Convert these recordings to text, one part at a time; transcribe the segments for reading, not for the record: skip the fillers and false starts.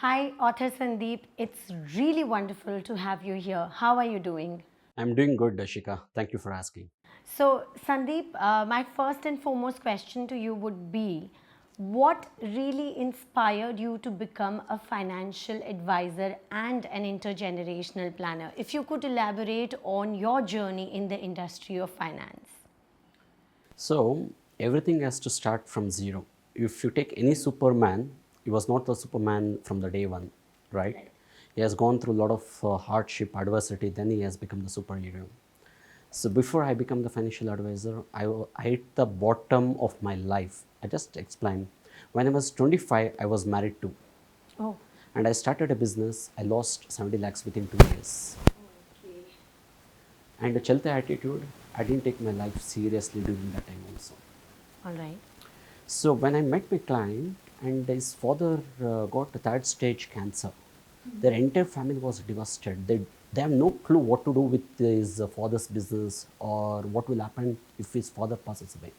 Hi, author Sandeep. It's really wonderful to have you here. How are you doing? I'm doing good, Dashika. Thank you for asking. So, Sandeep, my first and foremost question to you would be what really inspired you to become a financial advisor and an intergenerational planner? If you could elaborate on your journey in the industry of finance. So, everything has to start from zero. If you take any Superman, he was not the Superman from the day one, right? He has gone through a lot of hardship, adversity, then he has become the superhero. So, before I become the financial advisor, I hit the bottom of my life. I just explained. When I was 25, I was married to, Oh, and I started a business. I lost 70 lakhs within 2 years. And the Chelta attitude, I didn't take my life seriously during that time also. all right. So when I met my client and his father got a third stage cancer, their entire family was devastated. They have no clue what to do with his father's business or what will happen if his father passes away.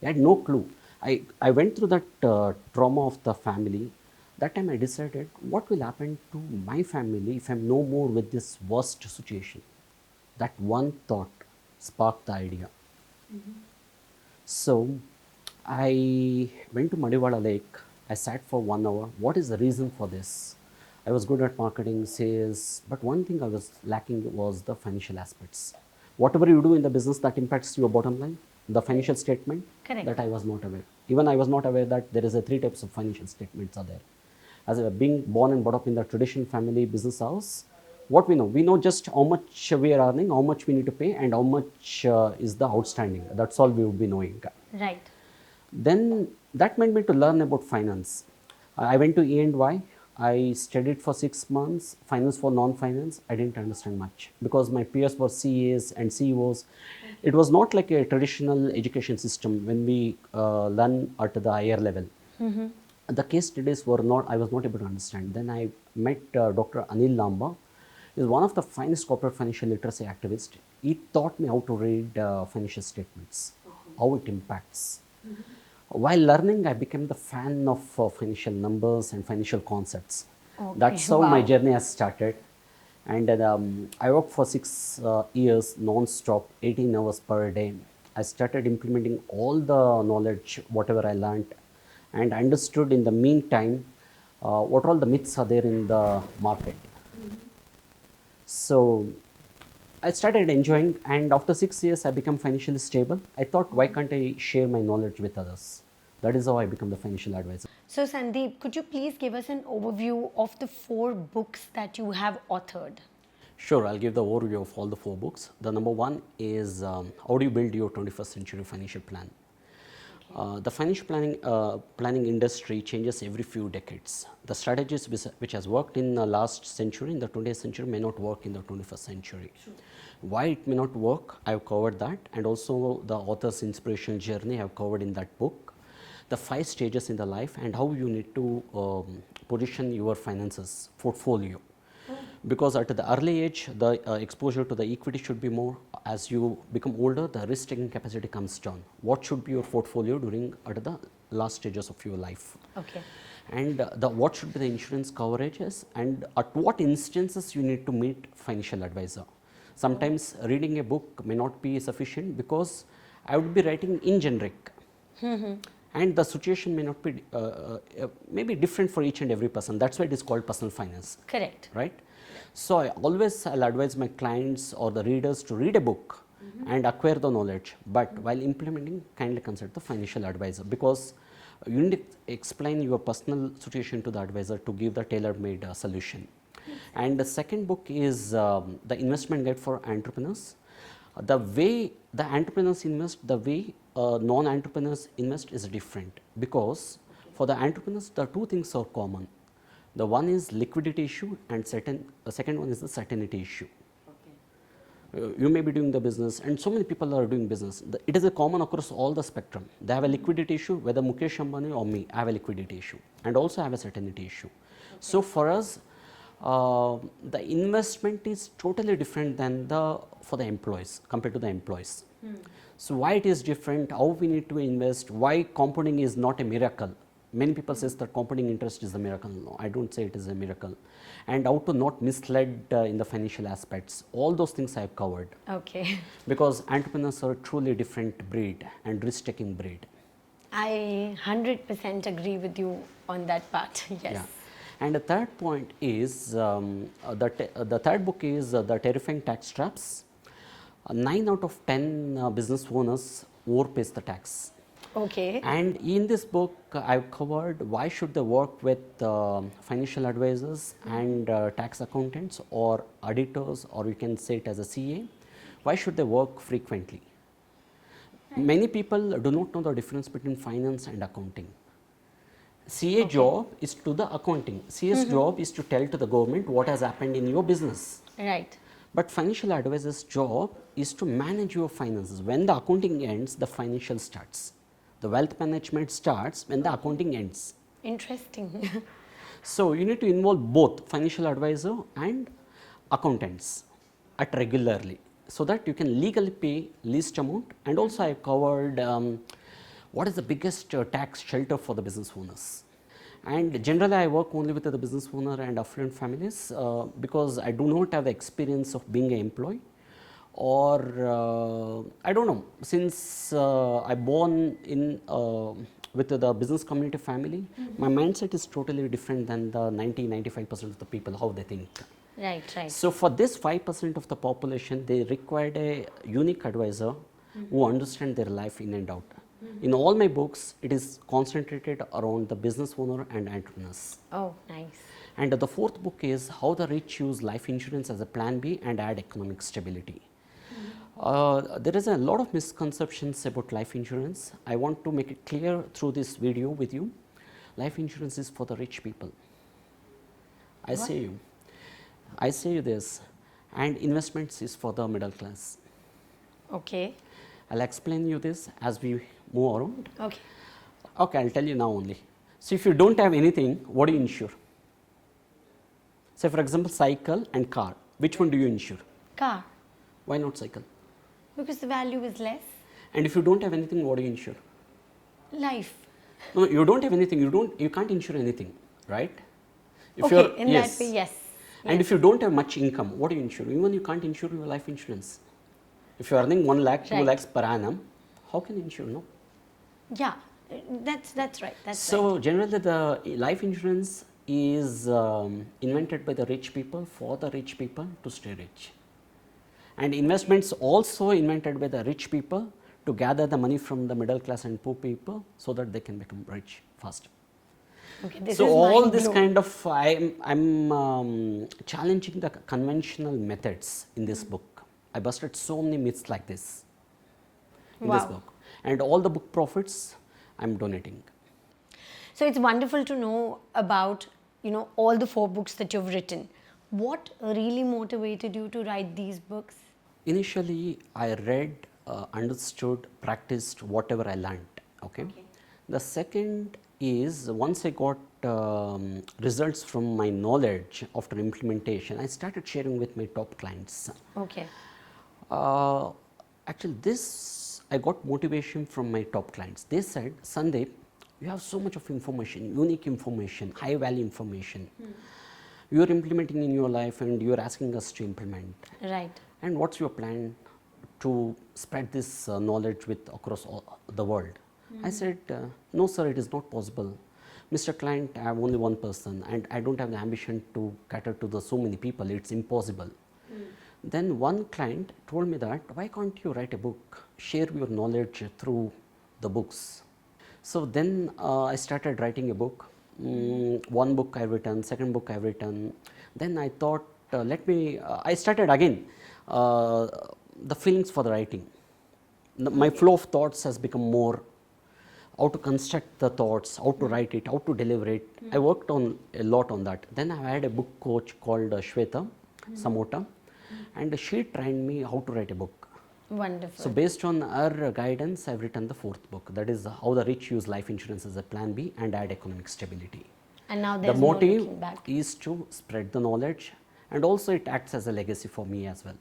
They had no clue. I went through that trauma of the family. That time I decided what will happen to my family if I'm no more with this worst situation. That one thought sparked the idea. So I went to Madiwala Lake. I sat for 1 hour. What is the reason for this? I was good at marketing, sales, but one thing I was lacking was the financial aspects. Whatever you do in the business that impacts your bottom line, the financial statement, Correct. that I was not aware. Even I was not aware that there is a three types of financial statements are there. As a being born and brought up in the traditional family business house, what we know just how much we are earning, how much we need to pay, and how much is the outstanding. That's all we would be knowing. Right. Then that made me to learn about finance. I went to E&Y. I studied for 6 months, finance for non-finance. I didn't understand much because my peers were CAs and CEOs. It was not like a traditional education system when we learn at the higher level. The case studies were not, I was not able to understand. Then I met Dr. Anil Lamba. He is one of the finest corporate financial literacy activists. He taught me how to read financial statements, how it impacts. While learning, I became the fan of financial numbers and financial concepts. Okay. That's how my Wow. journey has started. And I worked for 6 years non-stop, 18 hours per day. I started implementing all the knowledge, whatever I learned, and understood in the meantime what all the myths are there in the market. So I started enjoying, and after 6 years, I became financially stable. I thought, why can't I share my knowledge with others? That is how I become the financial advisor. So, Sandeep, could you please give us an overview of the four books that you have authored? Sure, I'll give the overview of all the four books. The number one is How Do You Build Your 21st Century Financial Plan? The financial planning industry changes every few decades. The strategies which has worked in the last century, in the 20th century, may not work in the 21st century. True. Why it may not work, I have covered that, and also the author's inspirational journey I have covered in that book. The 5 stages in the life and how you need to position your finances portfolio, because at the early age the exposure to the equity should be more. As you become older, the risk taking capacity comes down. What should be your portfolio during at the last stages of your life, Okay. and the what should be the insurance coverages, and at what instances you need to meet financial advisor. Sometimes reading a book may not be sufficient because I would be writing in generic, and the situation may not be may be different for each and every person. That's why it is called personal finance, Correct. right? So I always I'll advise my clients or the readers to read a book and acquire the knowledge, but while implementing, kindly consult the financial advisor, because you need to explain your personal situation to the advisor to give the tailor-made solution. And the second book is the investment guide for entrepreneurs. The way the entrepreneurs invest, the way non-entrepreneurs invest is different, because for the entrepreneurs the two things are common. The one is liquidity issue, and the second one is the certainty issue. You may be doing the business, and so many people are doing business. It is a common across all the spectrum. They have a liquidity issue, whether Mukesh Ambani or me, I have a liquidity issue, and also I have a certainty issue. So for us, the investment is totally different than the for the employees compared to the employees. So why it is different? How we need to invest? Why compounding is not a miracle? Many people says that compounding interest is a miracle. No, I don't say it is a miracle. And how to not misled in the financial aspects. All those things I have covered. Okay. Because entrepreneurs are truly different breed and risk-taking breed. I 100% agree with you on that part. Yes. Yeah. And the third point is, the third book is The Terrifying Tax Traps. 9 out of 10 business owners overpays the tax. Okay. And in this book, I've covered why should they work with financial advisors and tax accountants or auditors, or you can say it as a CA. Why should they work frequently? Many people do not know the difference between finance and accounting. CA job is to the accounting. CA's job is to tell to the government what has happened in your business. Right. But financial advisor's job is to manage your finances. When the accounting ends, the financial starts. The wealth management starts when the accounting ends. Interesting. So you need to involve both financial advisor and accountants at regularly, so that you can legally pay least amount. And also I covered what is the biggest tax shelter for the business owners. And generally I work only with the business owner and affluent families because I do not have the experience of being an employee, or I don't know, since I born in with the business community family, my mindset is totally different than the 90-95% of the people how they think. Right, right. So for this 5% of the population, they required a unique advisor who understand their life in and out. In all my books, it is concentrated around the business owner and entrepreneurs. Oh, nice. And the fourth book is how the rich use life insurance as a plan B and add economic stability. There is a lot of misconceptions about life insurance. I want to make it clear through this video with you. Life insurance is for the rich people. I say you this, and investments is for the middle class. Okay. I'll explain you this as we move around. Okay. Okay, I'll tell you now only. So if you don't have anything, what do you insure? Say for example, cycle and car. Which one do you insure? Car. Why not cycle? Because the value is less. And if you don't have anything, what do you insure? Life. No, you don't have anything. You can't insure anything, right? If Okay, in that way, yes. And if you don't have much income, what do you insure? Even you can't insure your life insurance. If you're earning 1 lakh, 2 Right. lakhs per annum, how can you insure? No. Yeah, that's right. That's So right. generally, the life insurance is invented by the rich people for the rich people to stay rich, and investments also invented by the rich people to gather the money from the middle class and poor people so that they can become rich fast. Okay, this So is all mind this blowing. kind of I'm challenging the conventional methods in this book. I busted so many myths like this in this Wow. book, and all the book profits I'm donating. So it's wonderful to know about, all the 4 books that you've written. What really motivated you to write these books? Initially, I read, understood, practiced whatever I learned. Okay. The second is once I got results from my knowledge after implementation, I started sharing with my top clients. Okay. Actually, this I got motivation from my top clients. They said, Sandeep, you have so much of information, unique information, high value information. You are implementing in your life and you are asking us to implement. Right. And what's your plan to spread this knowledge with across all the world? I said, no sir, it is not possible. Mr. Client, I have only one person and I don't have the ambition to cater to so many people, it's impossible. Then one client told me that, why can't you write a book, share your knowledge through the books. So then I started writing a book. One book I have written, second book I have written. Then I thought, I started again the feelings for the writing. My flow of thoughts has become more how to construct the thoughts, how to write it, how to deliver it. I worked on a lot on that. Then I had a book coach called Shweta Samota, and she trained me how to write a book. Wonderful. So based on her guidance, I've written the 4th book. That is how the rich use life insurance as a plan B and add economic stability. And now The there's no motive looking back. is to spread the knowledge, and also it acts as a legacy for me as well.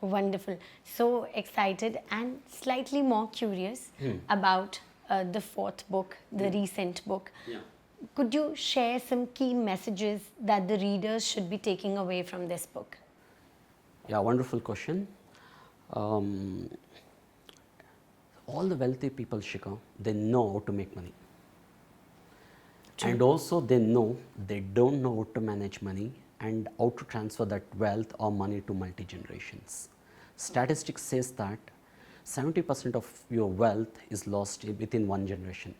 Wonderful. So excited and slightly more curious about the 4th book, the recent book. Yeah. Could you share some key messages that the readers should be taking away from this book? Yeah, wonderful question. Um, all the wealthy people, Shika, they know how to make money. True. And also they know they don't know how to manage money and how to transfer that wealth or money to multi-generations. Statistics says that 70% of your wealth is lost within one generation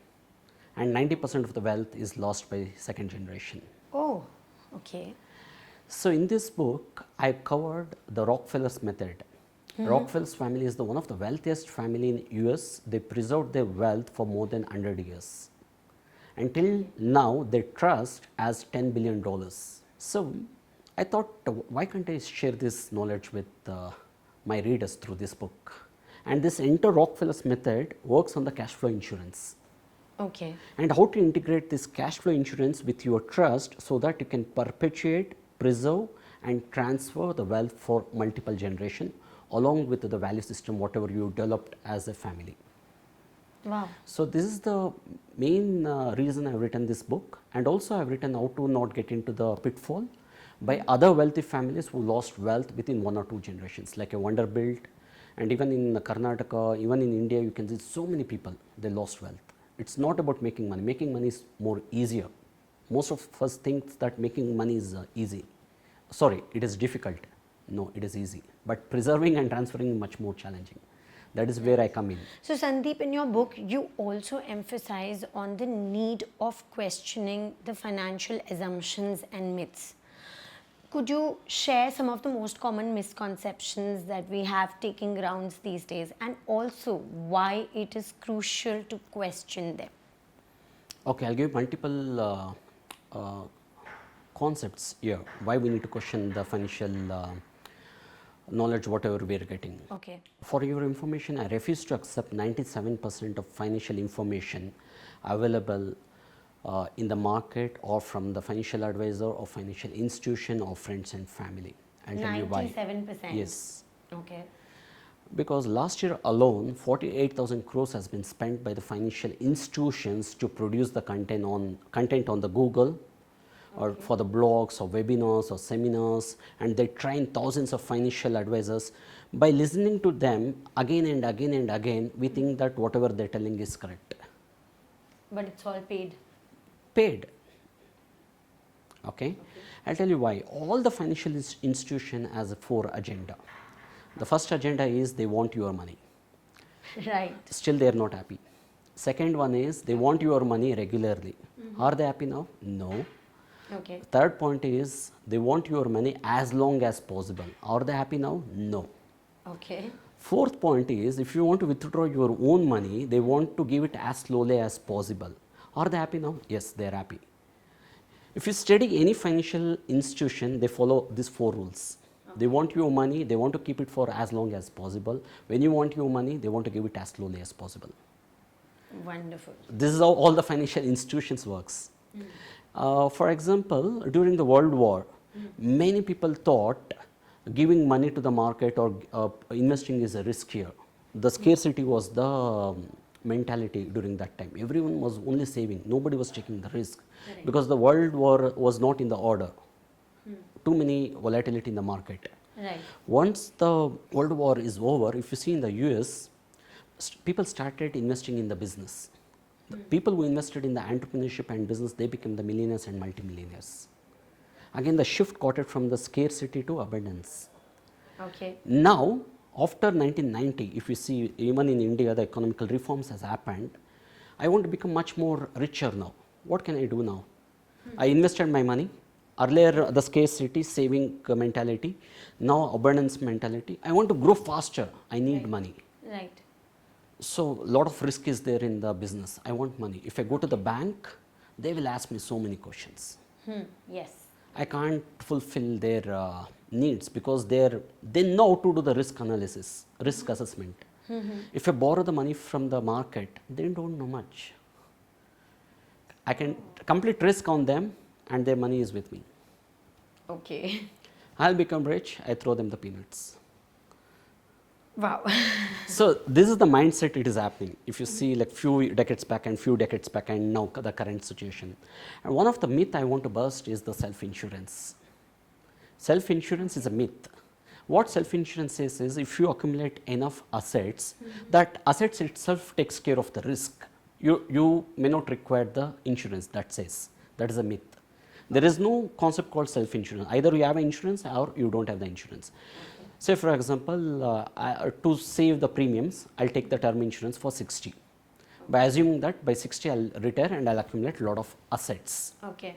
and 90% of the wealth is lost by second generation. Oh, okay. So in this book, I covered the Rockefeller's method. Rockefeller's family is the one of the wealthiest family in US. They preserved their wealth for more than 100 years. Until now, their trust has $10 billion. So I thought, why can't I share this knowledge with my readers through this book? And this entire Rockefeller's method works on the cash flow insurance. Okay. And how to integrate this cash flow insurance with your trust so that you can perpetuate, preserve and transfer the wealth for multiple generations along with the value system whatever you developed as a family. Wow. So this is the main reason I have written this book, and also I have written how to not get into the pitfall by other wealthy families who lost wealth within 1 or 2 generations, like a Vanderbilt, and even in Karnataka, even in India, you can see so many people they lost wealth. It's not about making money. Making money is more easier. Most of us think that making money is easy. Sorry, it is difficult. No, it is easy. But preserving and transferring is much more challenging. That is where I come in. So, Sandeep, in your book, you also emphasize on the need of questioning the financial assumptions and myths. Could you share some of the most common misconceptions that we have taking rounds these days, and also why it is crucial to question them? Okay, I'll give multiple concepts here. Why we need to question the financial knowledge, whatever we are getting. Okay. For your information, I refuse to accept 97% of financial information available in the market or from the financial advisor or financial institution or friends and family. I'll tell you why. 97%? Yes. Okay. Because last year alone, 48,000 crores has been spent by the financial institutions to produce the content on the Google or for the blogs or webinars or seminars, and they train thousands of financial advisors. By listening to them again and again and again, we think that whatever they're telling is correct. But it's all paid. Paid. Okay? I'll tell you why. All the financial institution has a 4 agenda. The first agenda is they want your money. Right. Still they are not happy. Second one is they want your money regularly. Are they happy now? No. Okay. Third point is they want your money as long as possible. Are they happy now? No. Okay. Fourth point is if you want to withdraw your own money, they want to give it as slowly as possible. Are they happy now? Yes, they are happy. If you study any financial institution, they follow these 4 rules. They want your money, they want to keep it for as long as possible. When you want your money, they want to give it as slowly as possible. Wonderful. This is how all the financial institutions works. For example, during the World War, many people thought giving money to the market or investing is a riskier. The scarcity was the mentality during that time. Everyone was only saving. Nobody was taking the risk because the World War was not in the order. Too many volatility in the market. Right. Once the World War is over, if you see in the US, people started investing in the business. The people who invested in the entrepreneurship and business, they became the millionaires and multimillionaires. Again, the shift got it from the scarcity to abundance. Okay. Now, after 1990, if you see even in India, the economical reforms has happened. I want to become much more richer now. What can I do now? I invested my money. Earlier, the scarcity, saving mentality. Now, abundance mentality. I want to grow faster. I need money. Right. So, a lot of risk is there in the business. I want money. If I go to the bank, they will ask me so many questions. Yes. I can't fulfill their needs because they know how to do the risk analysis, risk assessment. If I borrow the money from the market, they don't know much. I can complete risk on them and their money is with me. Okay. I'll become rich, I throw them the peanuts. Wow. So this is the mindset it is happening. If you see like few decades back and few decades back and now the current situation. And one of the myth I want to burst is the self-insurance. Self-insurance is a myth. What self-insurance is if you accumulate enough assets, that assets itself takes care of the risk. You may not require the insurance, that says. That is a myth. There is no concept called self-insurance. Either you have insurance or you don't have the insurance. Say for example, to save the premiums, I'll take the term insurance for 60. By assuming that by 60 I'll retire and I'll accumulate a lot of assets. Okay.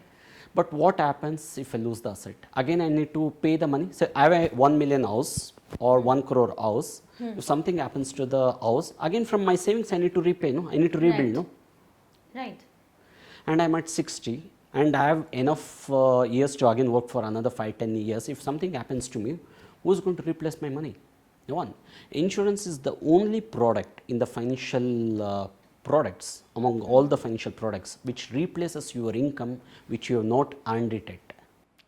But what happens if I lose the asset? Again, I need to pay the money. So I have a 1 million house or 1 crore house. If something happens to the house, again from my savings I need to repay, no? I need to rebuild, Right. no? Right. And I'm at 60 and I have enough years to again work for another 5-10 years. If something happens to me, who's going to replace my money? No one. Insurance is the only product in the financial products, among all the financial products, which replaces your income which you have not earned it at.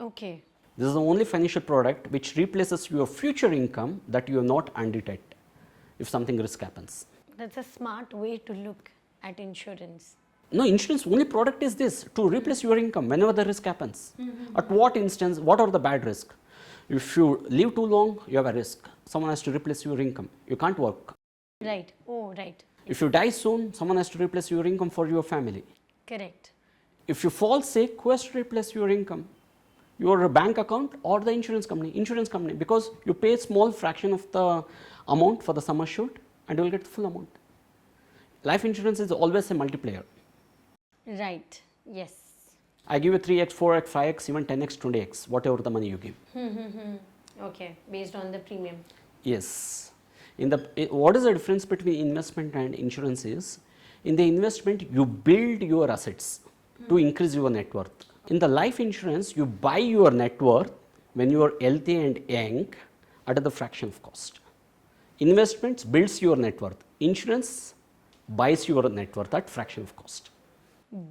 Okay. This is the only financial product which replaces your future income that you have not earned it at if something risk happens. That's a smart way to look at insurance. No, insurance only product is this, to replace your income whenever the risk happens. At what instance, what are the bad risk? If you live too long, you have a risk. Someone has to replace your income. You can't work. Right. Oh, right. If you die soon, someone has to replace your income for your family. Correct. If you fall sick, who has to replace your income? Your bank account or the insurance company? Insurance company, because you pay a small fraction of the amount for the sum assured and you will get the full amount. Life insurance is always a multiplier. Right. Yes. I give you 3x, 4x, 5x, even 10x, 20x, whatever the money you give. Okay. Based on the premium. Yes. What is the difference between investment and insurance is, in the investment you build your assets to increase your net worth. In the life insurance, you buy your net worth when you are healthy and young at the fraction of cost. Investments builds your net worth. Insurance buys your net worth at fraction of cost.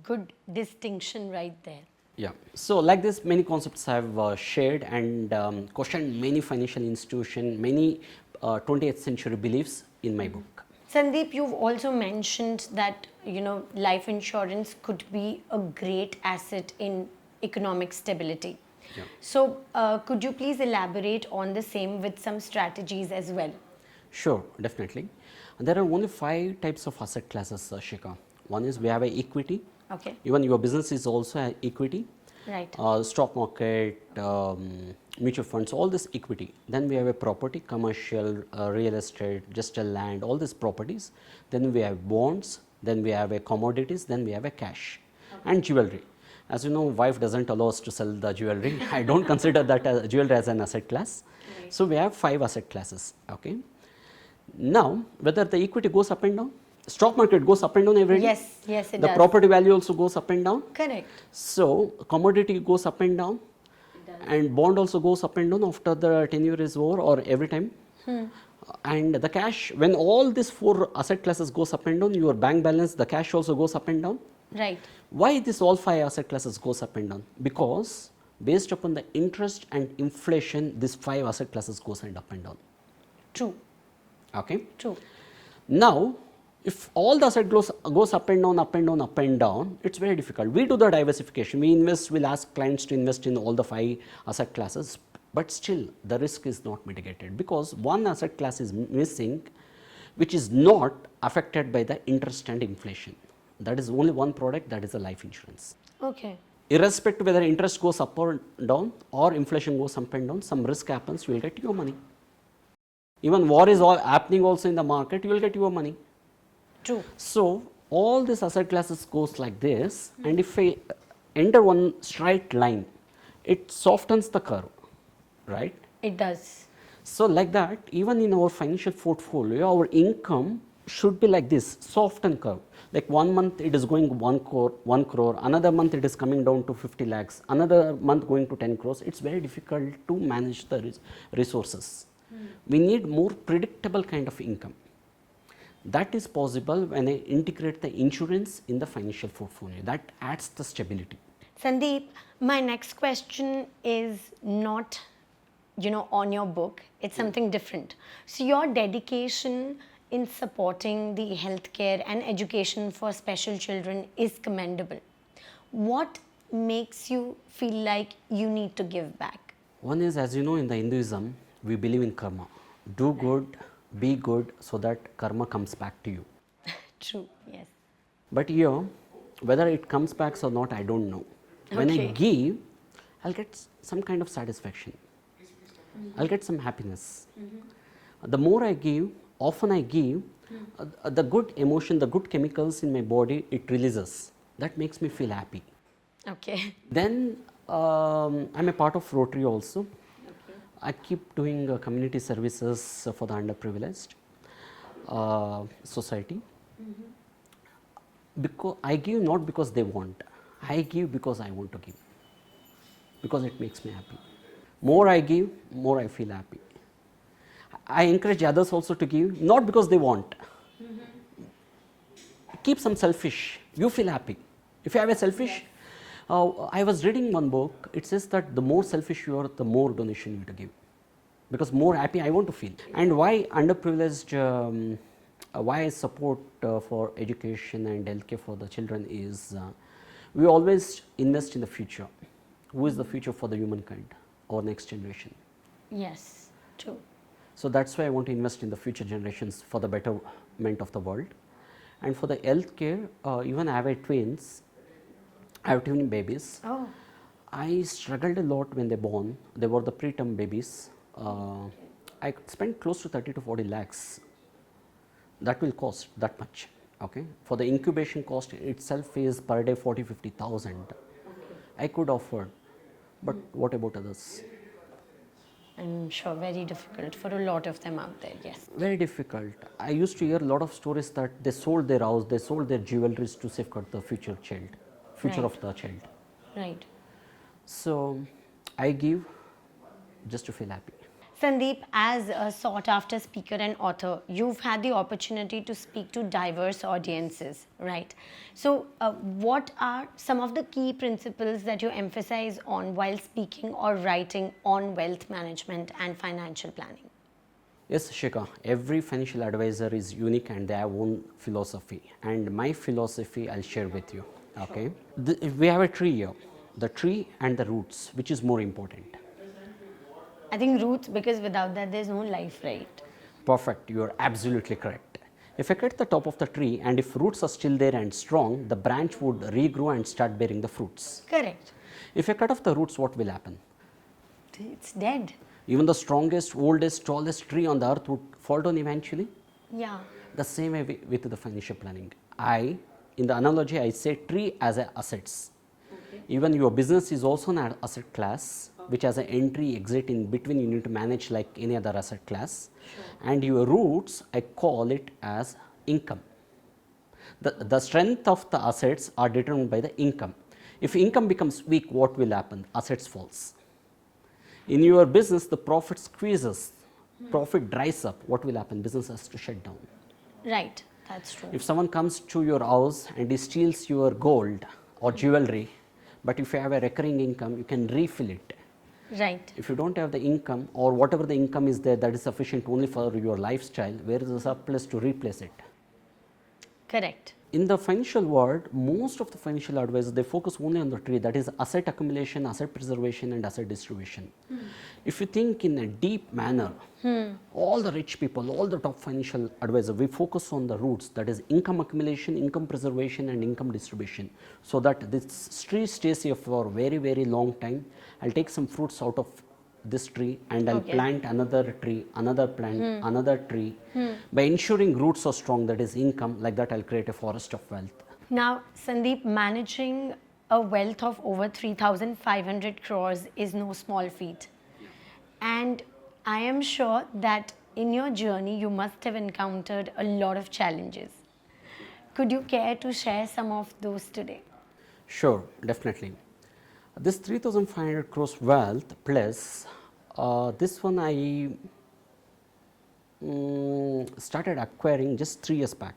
Good distinction right there. Yeah. So like this, many concepts I have shared and questioned many financial institutions, many 20th century beliefs in my book. Sandeep, you've also mentioned that, life insurance could be a great asset in economic stability. Yeah. So, could you please elaborate on the same with some strategies as well? Sure, definitely. There are only 5 types of asset classes, Shika. One is we have a equity. Okay. Even your business is also an equity. Right. Stock market, mutual funds, all this equity. Then we have a property, commercial, real estate, just a land, all these properties. Then we have bonds, then we have a commodities, then we have a cash and jewelry. As you know, wife doesn't allow us to sell the jewelry. I don't consider that as jewelry as an asset class. Right. So we have 5 asset classes. Okay. Now, whether the equity goes up and down, stock market goes up and down every day. Yes, yes, it The does. property value also goes up and down. Correct. So commodity goes up and down, and bond also goes up and down after the tenure is over or every time. And the cash, when all these 4 asset classes goes up and down, your bank balance, the cash also goes up and down. Right. Why this all 5 asset classes goes up and down? Because based upon the interest and inflation, these 5 asset classes goes up and down. True. Okay. True. Now, if all the asset goes up and down, up and down, up and down, it's very difficult. We do the diversification. We invest, we'll ask clients to invest in all the 5 asset classes, but still the risk is not mitigated because one asset class is missing, which is not affected by the interest and inflation. That is only one product, that is a life insurance. Okay. Irrespective whether interest goes up or down or inflation goes up and down, some risk happens, you will get your money. Even war is all happening also in the market, you will get your money. True. So all these asset classes goes like this, and if I enter one straight line, it softens the curve, right? It does. So like that, even in our financial portfolio, our income should be like this, softened curve. Like 1 month it is going 1 crore, another month it is coming down to 50 lakhs, another month going to 10 crores. It's very difficult to manage the resources. We need more predictable kind of income. That is possible when I integrate the insurance in the financial portfolio. That adds the stability. Sandeep, my next question is not on your book. It's something different. So your dedication in supporting the healthcare and education for special children is commendable. What makes you feel like you need to give back? One is, as you know, in the Hinduism, we believe in karma. Do good, be good, so that karma comes back to you. True, yes. But here, whether it comes back or not, I don't know. When I Okay. give, I'll get some kind of satisfaction. I'll get some happiness. The more I give, often I give, the good emotion, the good chemicals in my body, it releases. That makes me feel happy. Okay. Then I'm a part of Rotary also. I keep doing community services for the underprivileged society. Because I give not because they want, I give because I want to give, because it makes me happy. More I give, more I feel happy. I encourage others also to give, not because they want. Keep some selfish, you feel happy. If you have a selfish, I was reading one book, it says that the more selfish you are, the more donation you have to give. Because more happy I want to feel. And why underprivileged, why I support for education and healthcare for the children is we always invest in the future. Who is the future for the humankind, our next generation? Yes, true. So that's why I want to invest in the future generations for the betterment of the world. And for the healthcare, even I have twins. I have twin babies. Oh, I struggled a lot when they born. They were the preterm babies. I spent close to 30 to 40 lakhs. That will cost that much. Okay. For the incubation cost itself is per day 40-50,000. I could afford, but what about others? I'm sure very difficult for a lot of them out there, yes. Very difficult. I used to hear a lot of stories that they sold their house, they sold their jewelries to safeguard the future Right. of the child. Right. So I give just to feel happy. Sandeep, as a sought after speaker and author, you've had the opportunity to speak to diverse audiences, right? So, what are some of the key principles that you emphasize on while speaking or writing on wealth management and financial planning? Yes, Shika, every financial advisor is unique and they have own philosophy. And my philosophy I'll share with you. Okay. We have a tree here, the tree and the roots, which is more important. I think roots, because without that, there's no life, right? Perfect, you are absolutely correct. If I cut the top of the tree and if roots are still there and strong, the branch would regrow and start bearing the fruits. Correct. If I cut off the roots, what will happen? It's dead. Even the strongest, oldest, tallest tree on the earth would fall down eventually. Yeah. The same way with the financial planning. In the analogy, I say tree as a assets. Okay. Even your business is also an asset class, which has an entry, exit in between you need to manage like any other asset class. Sure. And your roots, I call it as income. The strength of the assets are determined by the income. If income becomes weak, what will happen? Assets falls. In your business, the profit squeezes, profit dries up. What will happen? Business has to shut down. Right, that's true. If someone comes to your house and he steals your gold or jewelry, but if you have a recurring income, you can refill it. Right. If you don't have the income or whatever the income is there that is sufficient only for your lifestyle, where is the surplus to replace it? Correct. In the financial world, most of the financial advisors, they focus only on the tree, that is asset accumulation, asset preservation and asset distribution. If you think in a deep manner, all the rich people, all the top financial advisors, we focus on the roots, that is income accumulation, income preservation and income distribution, so that this tree stays here for a very, very long time. I'll take some fruits out of this tree and I'll plant another tree, another plant, another tree. By ensuring roots are strong, that is income, like that I'll create a forest of wealth. Now, Sandeep, managing a wealth of over 3,500 crores is no small feat. And I am sure that in your journey, you must have encountered a lot of challenges. Could you care to share some of those today? Sure, definitely. This 3,500 crores wealth plus this one I started acquiring just 3 years back.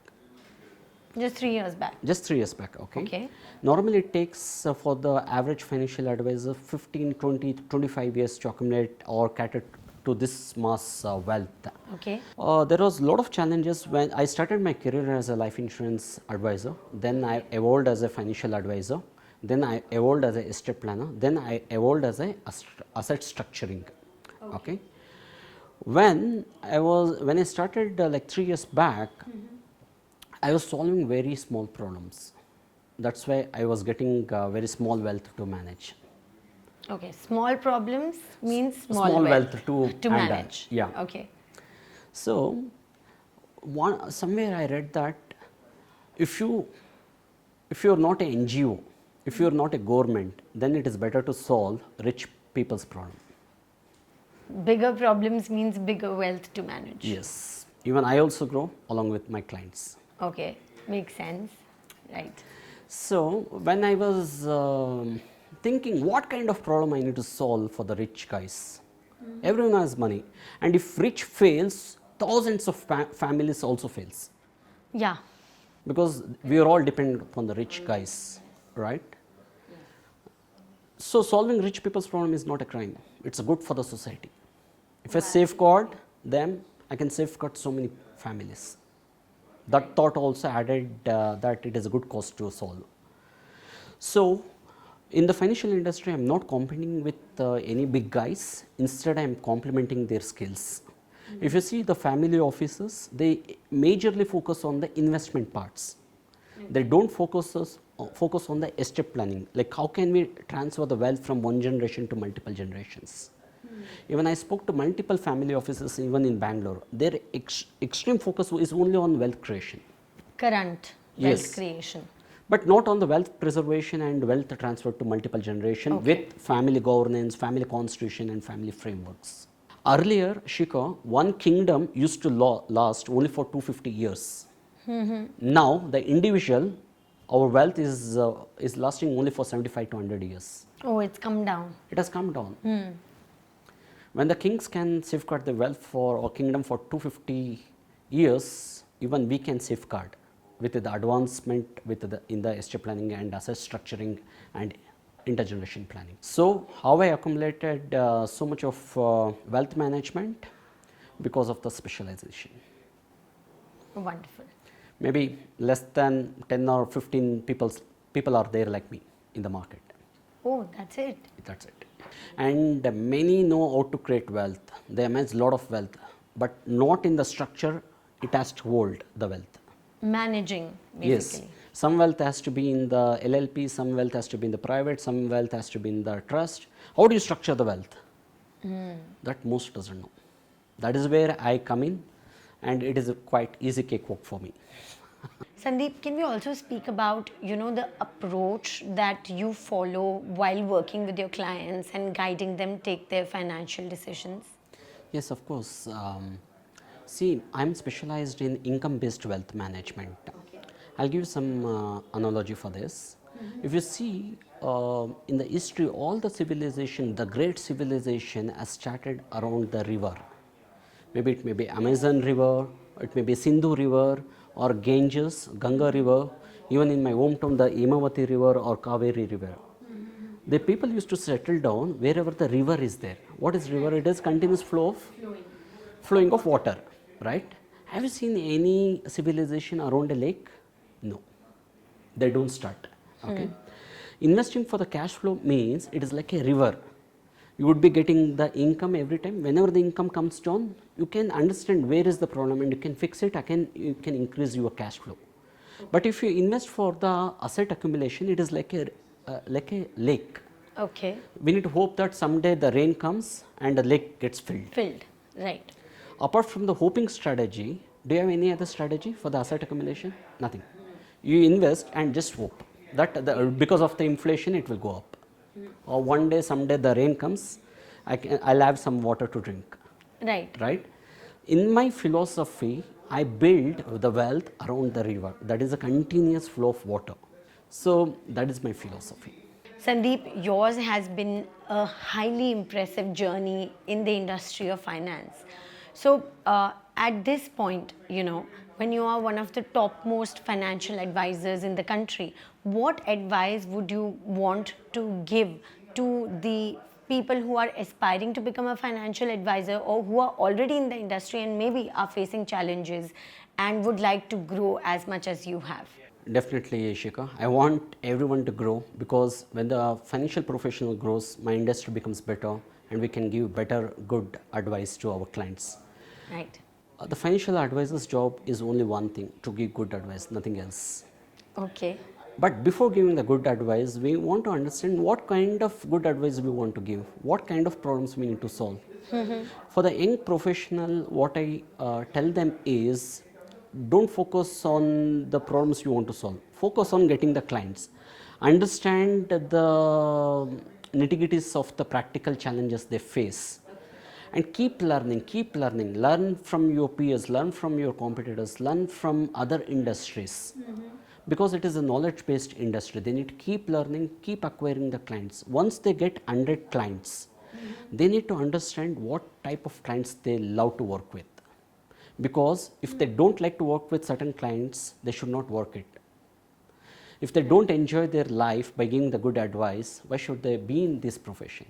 Just 3 years back. Just 3 years back, okay? Okay. Normally it takes for the average financial advisor 15, 20, 25 years to accumulate or cater to this mass wealth. Okay. There was a lot of challenges when I started my career as a life insurance advisor. Then I evolved as a financial advisor. Then I evolved as a estate planner. Then I evolved as a asset structuring. Okay. When I started like 3 years back, I was solving very small problems. That's why I was getting very small wealth to manage. Okay. Small problems means small, Small wealth, wealth to handle. manage. Yeah. Okay. So, somewhere I read that if you are not a NGO, if you are not a government, then it is better to solve rich people's problem. Bigger problems means bigger wealth to manage. Yes. Even I also grow along with my clients. Okay. Makes sense. Right. So, when I was thinking what kind of problem I need to solve for the rich guys, everyone has money, and if rich fails, thousands of families also fails, Yeah. because we are all dependent upon the rich guys, right? So solving rich people's problem is not a crime, it's good for the society. If I safeguard them, I can safeguard so many families. That thought also added that it is a good cause to solve. So in the financial industry, I am not competing with any big guys. Instead, I am complementing their skills. If you see the family offices, they majorly focus on the investment parts. They don't focus on the estate planning, like how can we transfer the wealth from one generation to multiple generations. Even I spoke to multiple family offices even in Bangalore. Their extreme focus is only on wealth creation. Current wealth creation. But not on the wealth preservation and wealth transfer to multiple generation with family governance, family constitution and family frameworks. Earlier, Shika, one kingdom used to last only for 250 years. Now, the individual, our wealth is lasting only for 75 to 100 years. Oh, it's come down. It has come down. When the kings can safeguard the wealth for our kingdom for 250 years, even we can safeguard with the advancement in the estate planning and asset structuring and intergeneration planning. So, how I accumulated so much of wealth management? Because of the specialization. Wonderful. Maybe less than 10 or 15 people are there like me in the market. Oh, that's it. That's it. And many know how to create wealth. They amass a lot of wealth, but not in the structure it has to hold the wealth. Managing, basically. Yes. Some wealth has to be in the LLP, some wealth has to be in the private, some wealth has to be in the trust. How do you structure the wealth? That most doesn't know. That is where I come in, and it is a quite easy cakewalk for me. Sandeep, can we also speak about, the approach that you follow while working with your clients and guiding them take their financial decisions? Yes, of course. See, I'm specialized in income-based wealth management. I'll give you some analogy for this. If you see in the history, all the civilization, the great civilization has started around the river. Maybe it may be Amazon river, it may be Sindhu river or Ganges, Ganga river, even in my hometown the Imavati river or Kaveri river. The people used to settle down wherever the river is there. What is river? It is continuous flowing of water, right? Have you seen any civilization around a lake? No, they don't start. Okay. Investing for the cash flow means it is like a river. You would be getting the income every time. Whenever the income comes down, you can understand where is the problem and you can fix it. You can increase your cash flow. But if you invest for the asset accumulation, it is like a lake. Okay. We need to hope that someday the rain comes and the lake gets filled. Right. Apart from the hoping strategy, do you have any other strategy for the asset accumulation? Nothing. You invest and just hope that because of the inflation it will go up. Or one day, someday the rain comes, I'll have some water to drink. Right? In my philosophy, I build the wealth around the river. That is a continuous flow of water. So that is my philosophy. Sandeep, yours has been a highly impressive journey in the industry of finance. So at this point, when when you are one of the topmost financial advisors in the country, what advice would you want to give to the people who are aspiring to become a financial advisor, or who are already in the industry and maybe are facing challenges and would like to grow as much as you have? Definitely, Ishika. I want everyone to grow, because when the financial professional grows, my industry becomes better and we can give better, good advice to our clients. Right. The financial advisor's job is only one thing, to give good advice, nothing else. Okay. But before giving the good advice, we want to understand what kind of good advice we want to give, what kind of problems we need to solve. For the young professional, what I tell them is, don't focus on the problems you want to solve. Focus on getting the clients. Understand the nitty-gritties of the practical challenges they face. And keep learning, learn from your peers, learn from your competitors, learn from other industries. Because it is a knowledge based industry, they need to keep learning, keep acquiring the clients. Once they get 100 clients, they need to understand what type of clients they love to work with. Because if they don't like to work with certain clients, they should not work it. If they don't enjoy their life by giving the good advice, why should they be in this profession?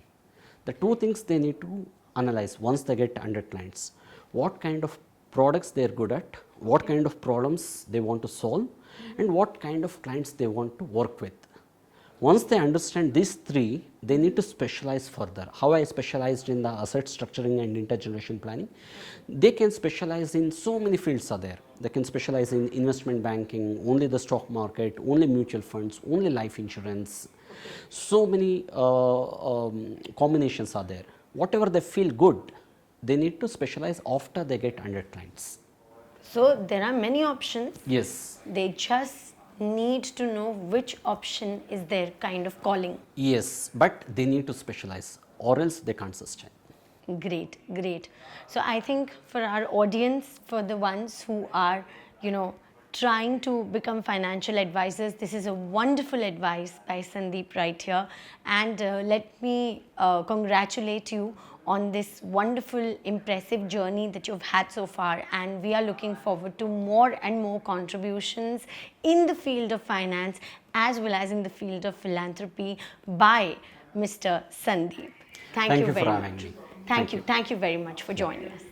The two things they need to analyze once they get 100 clients: what kind of products they are good at, what kind of problems they want to solve, and what kind of clients they want to work with. Once they understand these three, they need to specialize further. How I specialized in the asset structuring and intergenerational planning, they can specialize in so many fields are there. They can specialize in investment banking, only the stock market, only mutual funds, only life insurance. So many combinations are there. Whatever they feel good, they need to specialize after they get 100 clients. So there are many options. Yes. They just need to know which option is their kind of calling. Yes, but they need to specialize, or else they can't sustain. Great, great. So I think for our audience, for the ones who are, trying to become financial advisors, this is a wonderful advice by Sandeep right here. And let me congratulate you on this wonderful, impressive journey that you've had so far. And we are looking forward to more and more contributions in the field of finance as well as in the field of philanthropy by Mr. Sandeep. Thank you for very having much. me. Thank you. Thank you very much for joining us.